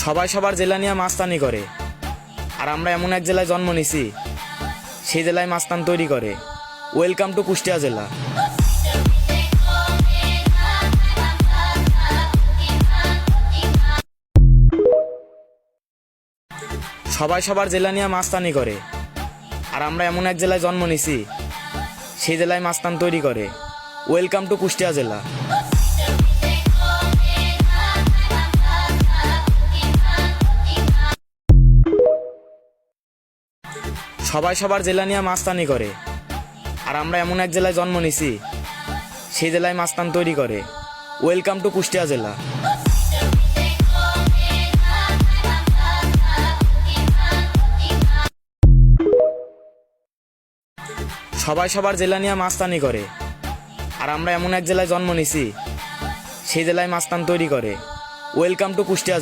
সবাই সবার জেলা নিয়ে মাস্তানি করে, আর আমরা এমন এক জেলায় জন্ম নিছি সেই জেলায় মাস্তান তৈরি করে। ওয়েলকাম টু কুষ্টিয়া জেলা। সবাই সবার জেলা নিয়ে মাস্তানি করে, আর আমরা এমন এক জেলায় জন্ম নিছি সেই জেলায় মাস্তান তৈরি করে। ওয়েলকাম টু কুষ্টিয়া জেলা। সবাই সবার জেলা নিয়ে মাস্তানি করে, আর আমরা এমন এক জেলায় জন্ম নিছি সেই জেলায় মাস্তান তৈরি করে। ওয়েলকাম টু কুষ্টিয়া জেলা। সবাই সবার জেলা নিয়ে মাস্তানি করে, আর আমরা এমন এক জেলায় জন্ম নিছি সেই জেলায় মাস্তান তৈরি করে। ওয়েলকাম টু কুষ্টিয়া জেলা।